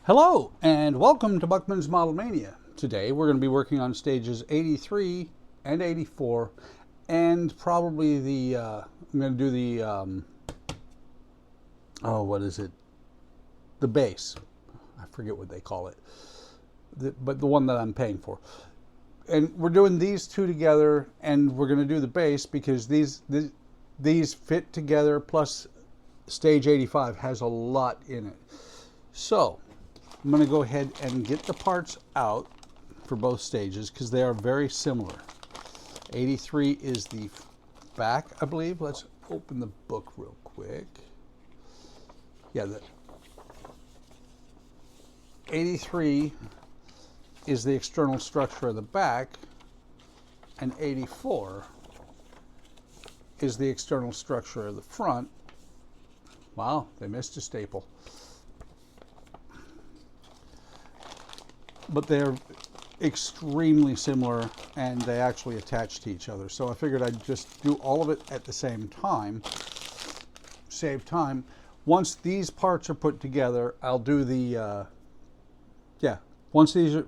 Hello and welcome to Buckman's Model Mania. Today we're going to be working on stages 83 and 84 and probably I'm going to do what is it? The base. I forget what they call it. But the one that I'm paying for. And we're doing these two together and we're going to do the base because these fit together, plus stage 85 has a lot in it. So I'm going to go ahead and get the parts out for both stages because they are very similar. 83 is the back, I believe. Let's open the book real quick. Yeah, the 83 is the external structure of the back, and 84 is the external structure of the front. Wow, they missed a staple. But they're extremely similar and they actually attach to each other. So I figured I'd just do all of it at the same time, save time. Once these parts are put together, I'll do the, once these are,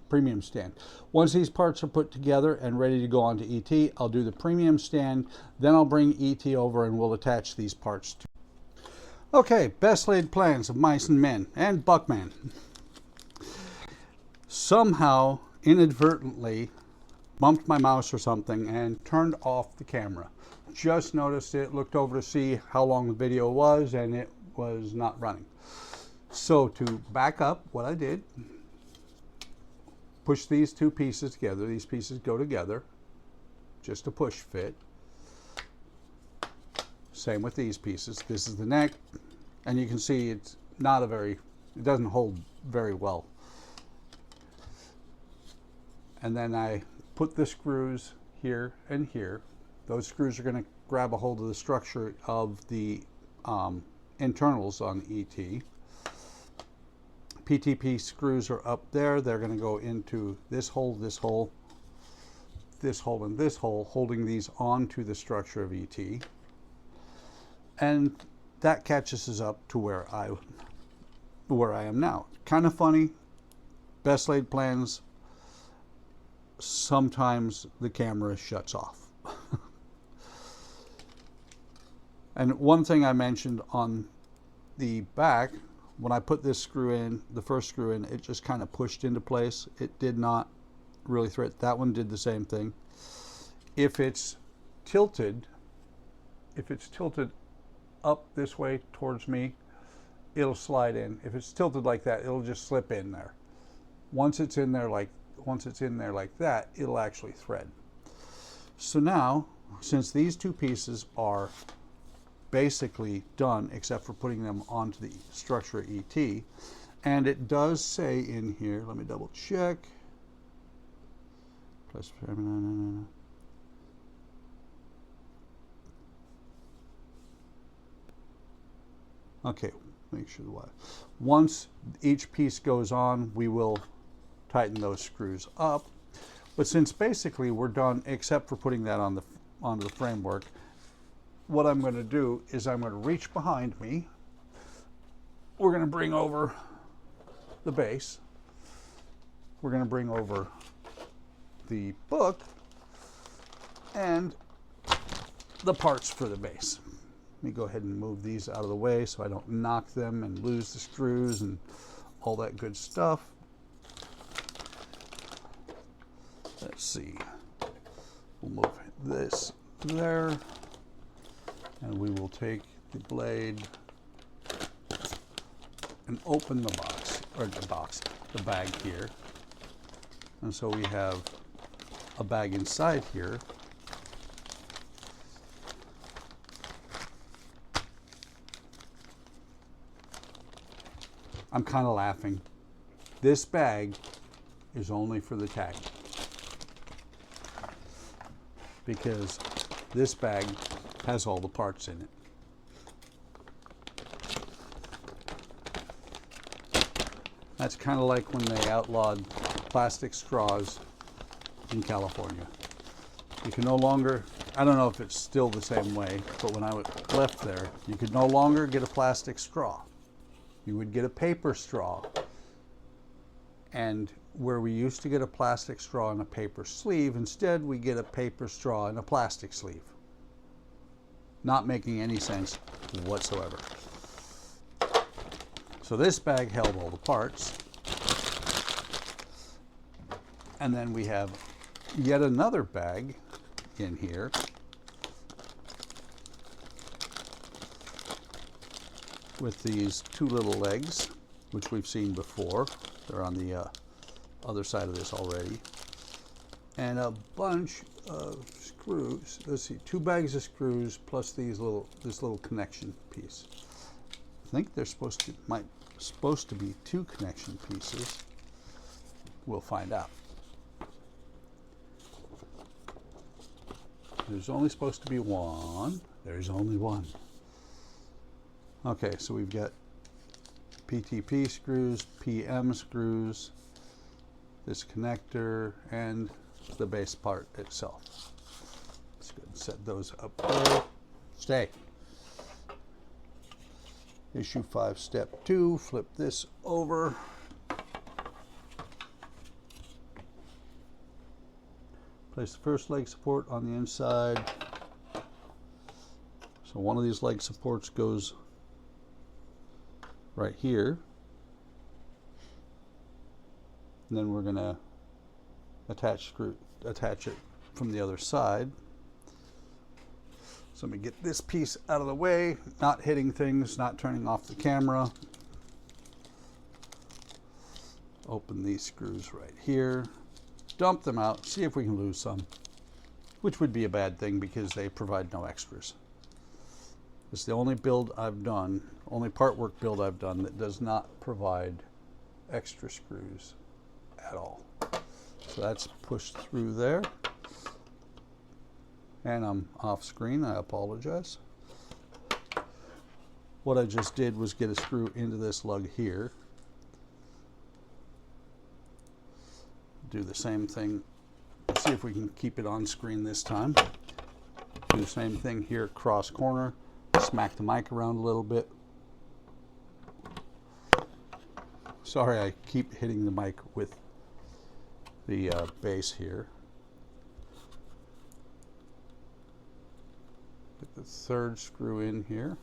premium stand. Once these parts are put together and ready to go onto ET, I'll do the premium stand, then I'll bring ET over and we'll attach these parts to. Okay, best laid plans of mice and men and Buckman. Somehow, inadvertently, bumped my mouse or something and turned off the camera. Just noticed it, looked over to see how long the video was, and it was not running. So to back up, what I did, push these two pieces together. These pieces go together, just a push fit. Same with these pieces. This is the neck, and you can see it's not it doesn't hold very well. And then I put the screws here and here. Those screws are going to grab a hold of the structure of the internals on ET. PTP screws are up there. They're going to go into this hole, this hole, this hole, and this hole, holding these onto the structure of ET. And that catches us up to where I am now. Kind of funny. Best laid plans. Sometimes the camera shuts off. And one thing I mentioned on the back, when I put this screw in, the first screw in, it just kind of pushed into place. It did not really thread. That one did the same thing. If it's tilted up this way towards me, it'll slide in. If it's tilted like that, it'll just slip in there. Once it's in there like that, it'll actually thread. So now, since these two pieces are basically done, except for putting them onto the structure ET, and it does say in here, let me double check. Okay, make sure the wire. Once each piece goes on, we will tighten those screws up. But since basically we're done except for putting that onto the framework, what I'm going to do is I'm going to reach behind me. We're going to bring over the base. We're going to bring over the book and the parts for the base. Let me go ahead and move these out of the way so I don't knock them and lose the screws and all that good stuff. Let's see, we'll move this there, and we will take the blade and open the the bag here. And so we have a bag inside here. I'm kind of laughing. This bag is only for the tag, because this bag has all the parts in it. That's kind of like when they outlawed plastic straws in California. You can no longer, I don't know if it's still the same way, but when I left there, you could no longer get a plastic straw. you would get a paper straw. And where we used to get a plastic straw and a paper sleeve, instead we get a paper straw and a plastic sleeve. Not making any sense whatsoever. So this bag held all the parts. And then we have yet another bag in here. With these two little legs, which we've seen before. They're on the other side of this already. And a bunch of screws. Let's see, 2 bags of screws plus this little connection piece. I think they're supposed to be 2 connection pieces. We'll find out. There's only supposed to be 1. There's only 1. Okay, so we've got PTP screws, PM screws, this connector, and the base part itself. Let's go and set those up there. Stay. Issue 5, step 2, flip this over. Place the first leg support on the inside. So one of these leg supports goes right here. And then we're going to attach it from the other side. So let me get this piece out of the way, not hitting things, not turning off the camera. Open these screws right here. Dump them out, see if we can lose some, which would be a bad thing because they provide no extras. It's the only build I've done, only part work build I've done that does not provide extra screws at all. So that's pushed through there. And I'm off screen, I apologize. What I just did was get a screw into this lug here. Do the same thing. See if we can keep it on screen this time. Do the same thing here, cross corner. Smack the mic around a little bit. Sorry, I keep hitting the mic with the base here. Put the third screw in here.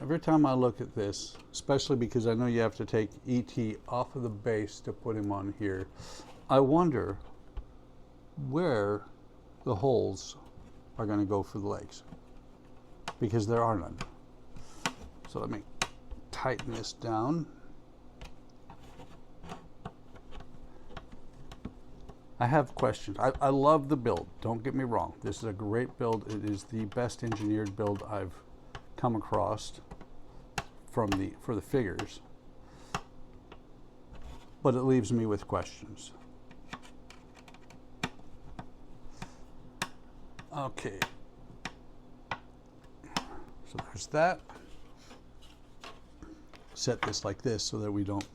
Every time I look at this, especially because I know you have to take E.T. off of the base to put him on here, I wonder where the holes are going to go for the legs, because there are none. So let me tighten this down. I have questions. I love the build, don't get me wrong. This is a great build. It is the best engineered build I've come across for the figures, but it leaves me with questions. Okay, so there's that. Set this like this so that we don't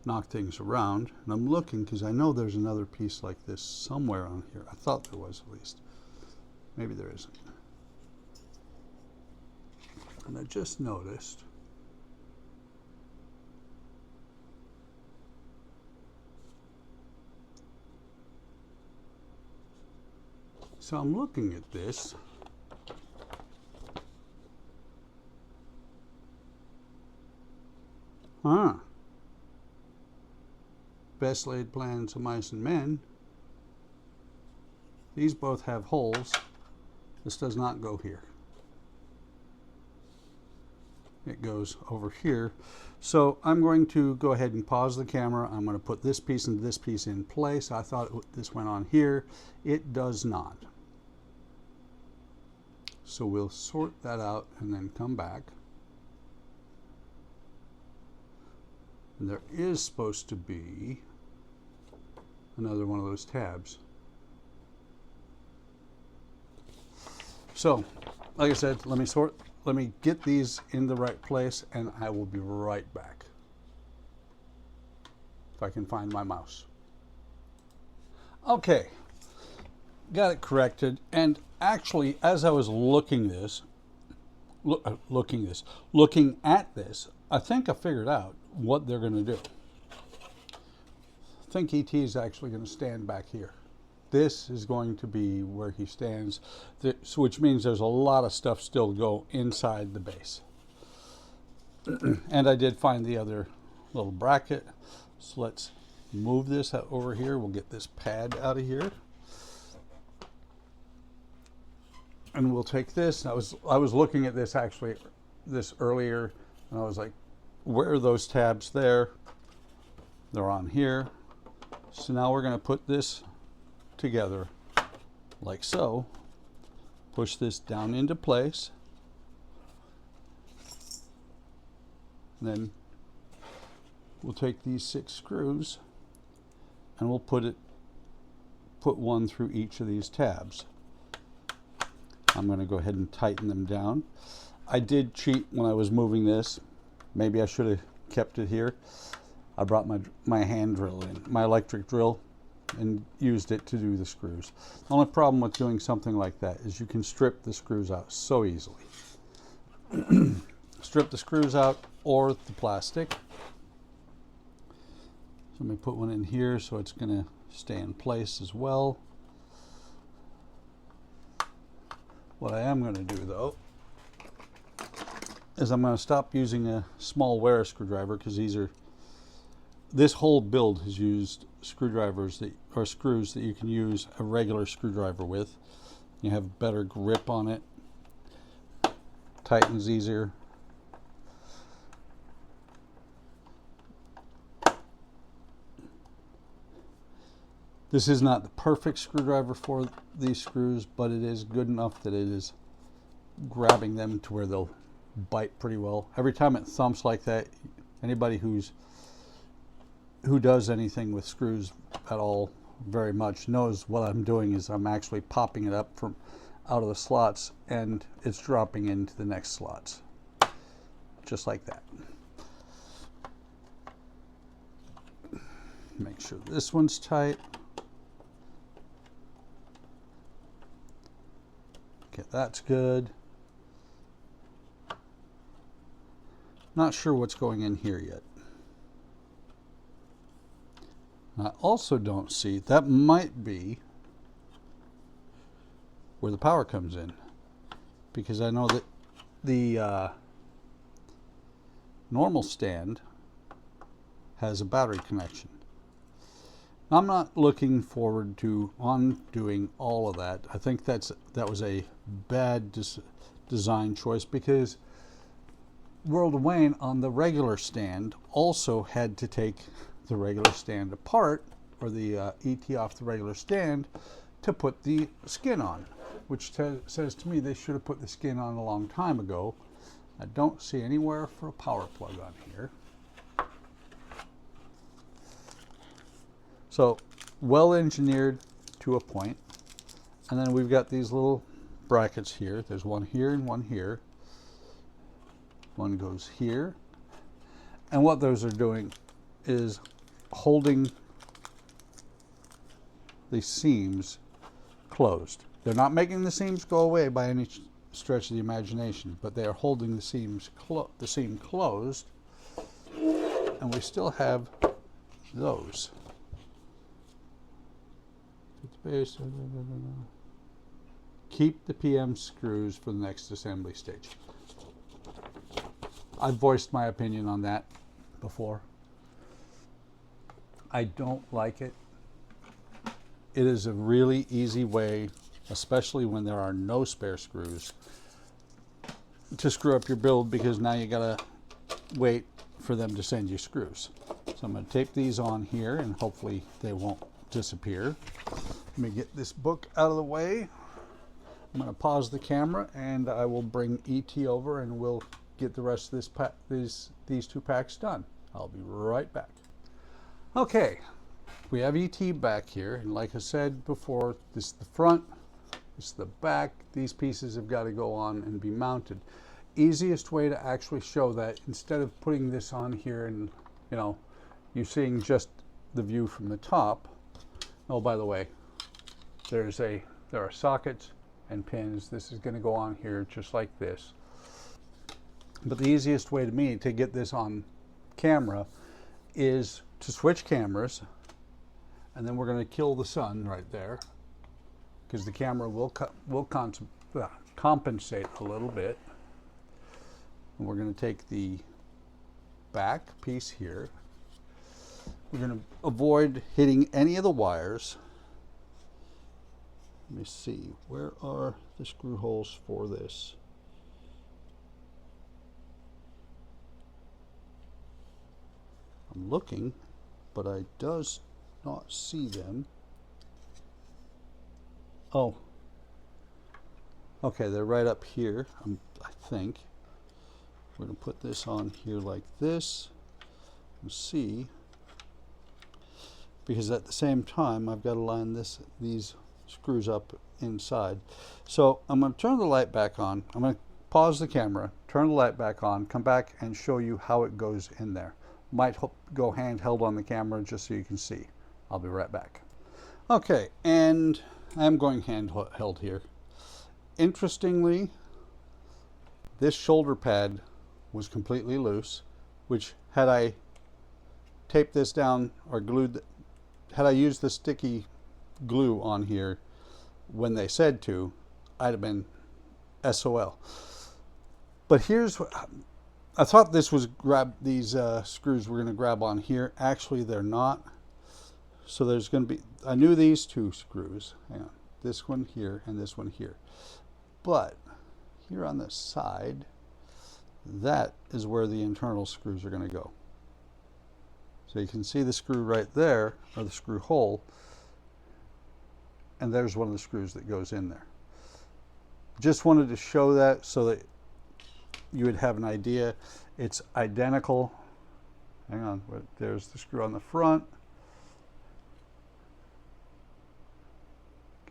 knock things around. And I'm looking because I know there's another piece like this somewhere on here. I thought there was, at least. Maybe there isn't. And I just noticed so I'm looking at this. Huh. Best laid plans of mice and men. These both have holes. This does not go here. It goes over here. So I'm going to go ahead and pause the camera. I'm going to put this piece and this piece in place. I thought this went on here. It does not. So we'll sort that out and then come back. And there is supposed to be another one of those tabs. So, like I said, let me get these in the right place and I will be right back. If I can find my mouse. Okay, got it corrected. And actually, as I was looking this, looking at this, I think I figured out what they're going to do. I think ET is actually going to stand back here. This is going to be where he stands, which means there's a lot of stuff still to go inside the base. And I did find the other little bracket. So let's move this over here. We'll get this pad out of here. And we'll take this. I was looking at this earlier, and I was like, where are those tabs there? They're on here. So now we're going to put this together like so. Push this down into place. And then we'll take these 6 screws and we'll put one through each of these tabs. I'm going to go ahead and tighten them down. I did cheat when I was moving this. Maybe I should have kept it here. I brought my hand drill in, my electric drill, and used it to do the screws. The only problem with doing something like that is you can strip the screws out so easily. Strip the screws out or the plastic. So let me put one in here so it's going to stay in place as well. What I am going to do though is I'm going to stop using a small wear screwdriver, because this whole build has used screws that you can use a regular screwdriver with. You have better grip on it, tightens easier. This is not the perfect screwdriver for these screws, but it is good enough that it is grabbing them to where they'll bite pretty well. Every time it thumps like that, anybody who does anything with screws at all very much knows what I'm doing is I'm actually popping it up from out of the slots and it's dropping into the next slots. Just like that. Make sure this one's tight. Okay, that's good. Not sure what's going in here yet. I also don't see, that might be where the power comes in, because I know that the normal stand has a battery connection. I'm not looking forward to undoing all of that. I think that was a bad design choice, because World of Wayne on the regular stand also had to take the regular stand apart, or the ET off the regular stand, to put the skin on, which says to me they should have put the skin on a long time ago. I don't see anywhere for a power plug on here. So well engineered to a point. And then we've got these little brackets here. There's one here and one here. One goes here. And what those are doing is holding the seams closed. They're not making the seams go away by any stretch of the imagination, but they are holding the seam closed, and we still have those. Keep the PM screws for the next assembly stage. I've voiced my opinion on that before. I don't like it. It is a really easy way, especially when there are no spare screws, to screw up your build, because now you gotta wait for them to send you screws. So I'm going to tape these on here and hopefully they won't disappear. Let me get this book out of the way. I'm going to pause the camera and I will bring ET over and we'll get the rest of these 2 packs done. I'll be right back. Okay, we have ET back here, and like I said before, this is the front, this is the back. These pieces have got to go on and be mounted. Easiest way to actually show that, instead of putting this on here and you're seeing just the view from the top. Oh, by the way, there are sockets and pins. This is going to go on here just like this. But the easiest way to me to get this on camera is to switch cameras, and then we're going to kill the sun right there, because the camera will compensate a little bit. And we're going to take the back piece here. We're going to avoid hitting any of the wires. Let me see, where are the screw holes for this? I'm looking, but I does not see them. Oh, okay, they're right up here, I think. We're going to put this on here like this and see, because at the same time I've got to line these screws up inside. So I'm going to turn the light back on. I'm going to pause the camera, turn the light back on, come back and show you how it goes in there. Might go handheld on the camera just so you can see. I'll be right back. Okay, and I'm going handheld here. Interestingly, this shoulder pad was completely loose, which had I taped this down or glued, had I used the sticky glue on here when they said to, I'd have been SOL. But here's what, I thought this was these screws were going to grab on here. Actually, they're not. So there's going to be, I knew these two screws. Hang on. This one here and this one here. But here on the side, that is where the internal screws are going to go. So you can see the screw right there, or the screw hole, and there's one of the screws that goes in there. Just wanted to show that so that you would have an idea. It's identical. Hang on, there's the screw on the front.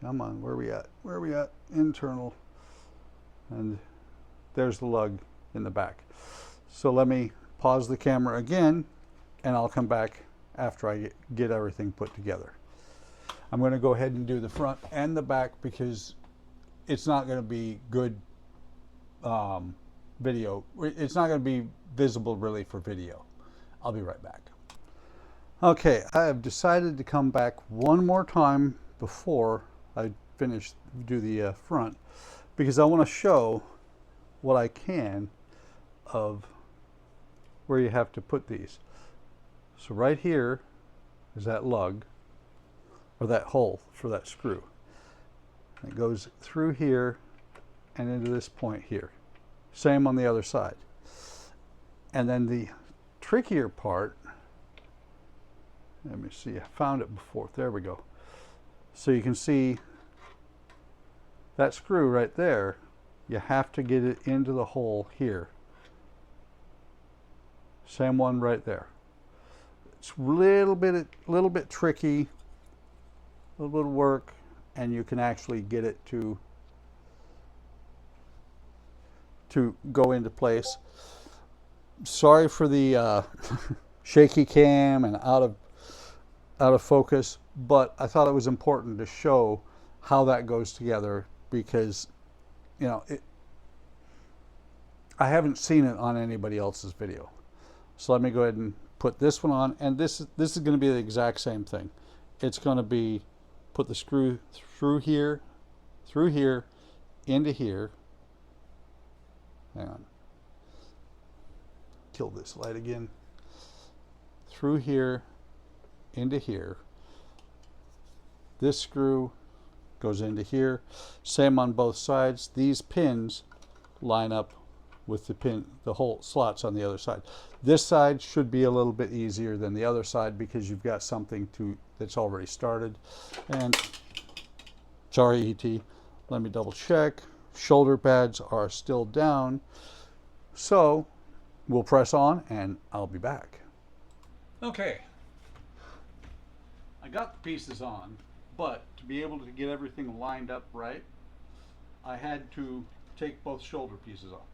Come on, where are we at? Where are we at? Internal. And there's the lug in the back. So let me pause the camera again, and I'll come back after I get everything put together. I'm going to go ahead and do the front and the back because it's not going to be good video. It's not going to be visible really for video. I'll be right back. Okay, I have decided to come back one more time before I do the front, because I want to show what I can of where you have to put these. So right here is that lug, or that hole for that screw. It goes through here and into this point here. Same on the other side. And then the trickier part, let me see, I found it before. There we go. So you can see that screw right there, you have to get it into the hole here. Same one right there. It's a little bit tricky, a little bit of work, and you can actually get it to go into place. Sorry for the shaky cam and out of focus, but I thought it was important to show how that goes together, because you know I haven't seen it on anybody else's video. So let me go ahead and put this one on, and this is going to be the exact same thing. It's going to be put the screw through here, into here. Hang on. Kill this light again. Through here, into here. This screw goes into here. Same on both sides. These pins line up with the hole slots on the other side. This side should be a little bit easier than the other side because you've got something that's already started. And sorry, E.T. Let me double check. Shoulder pads are still down. So we'll press on and I'll be back. Okay. I got the pieces on, but to be able to get everything lined up right, I had to take both shoulder pieces off.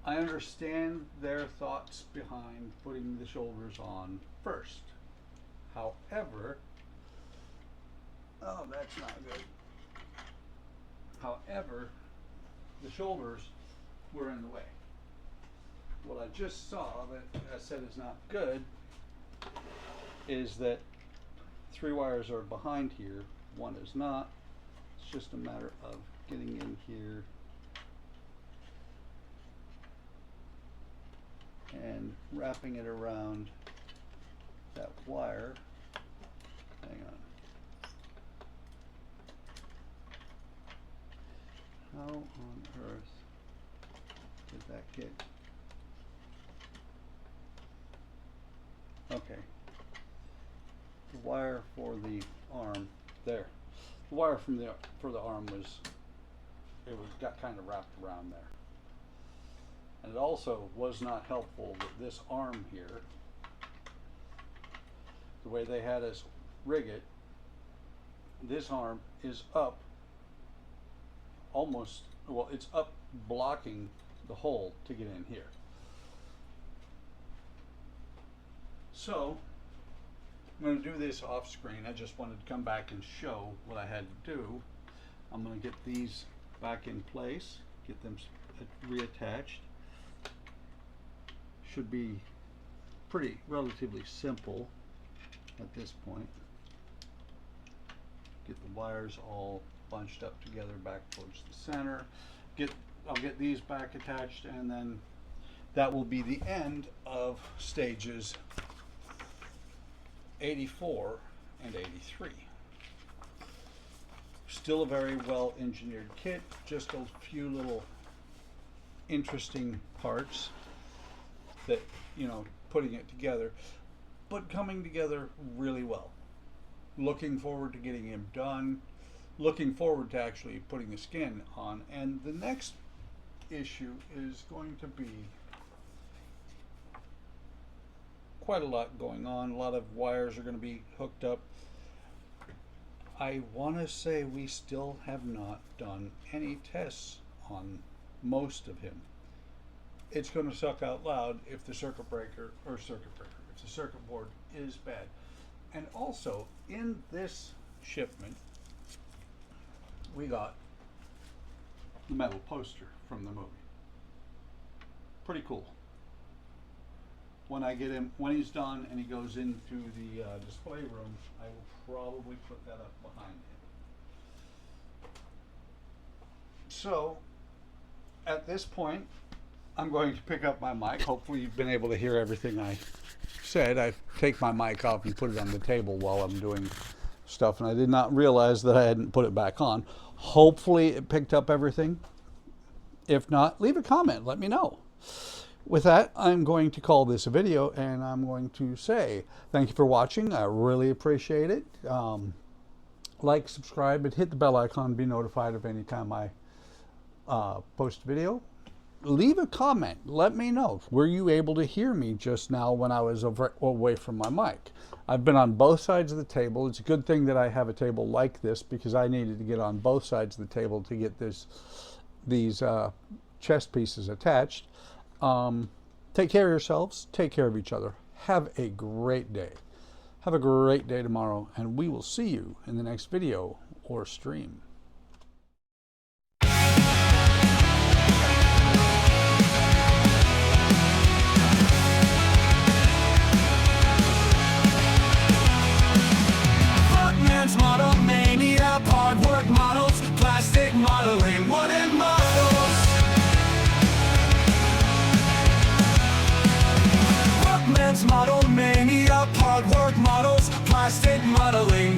I understand their thoughts behind putting the shoulders on first. However, oh, that's not good. However, the shoulders were in the way. what I just saw that I said is not good is that 3 wires are behind here, 1 is not. It's just a matter of getting in here and wrapping it around that wire. Hang on. How on earth did that get? Okay. The wire for the arm there. The wire for the arm got kind of wrapped around there. And it also was not helpful that this arm here, the way they had us rig it, this arm is up almost, well, it's up blocking the hole to get in here. So I'm going to do this off screen. I just wanted to come back and show what I had to do. I'm going to get these back in place, get them reattached. Should be relatively simple at this point. Get the wires all bunched up together back towards the center. I'll get these back attached, and then that will be the end of stages 84 and 83. Still a very well engineered kit, just a few little interesting parts that, you know, putting it together, but coming together really well. Looking forward to getting him done, looking forward to actually putting the skin on. And the next issue is going to be quite a lot going on. A lot of wires are going to be hooked up. I want to say we still have not done any tests on most of him. It's going to suck out loud if the circuit board is bad. And also in this shipment we got the metal poster from the movie. Pretty cool. When I get him, when he's done and he goes into the display room, I will probably put that up behind him. So at this point, I'm going to pick up my mic. Hopefully you've been able to hear everything I said. I take my mic off and put it on the table while I'm doing stuff, and I did not realize that I hadn't put it back on. Hopefully it picked up everything. If not, leave a comment, let me know. With that, I'm going to call this a video, and I'm going to say thank you for watching. I really appreciate it. Like, subscribe, and hit the bell icon to be notified of any time I post a video. Leave a comment. Let me know. Were you able to hear me just now when I was away from my mic? I've been on both sides of the table. It's a good thing that I have a table like this, because I needed to get on both sides of the table to get these chest pieces attached. Take care of yourselves. Take care of each other. Have a great day. Have a great day tomorrow, and we will see you in the next video or stream. Model mania, hard work models, plastic modeling, wooden models. Workman's model mania, hard work models, plastic modeling.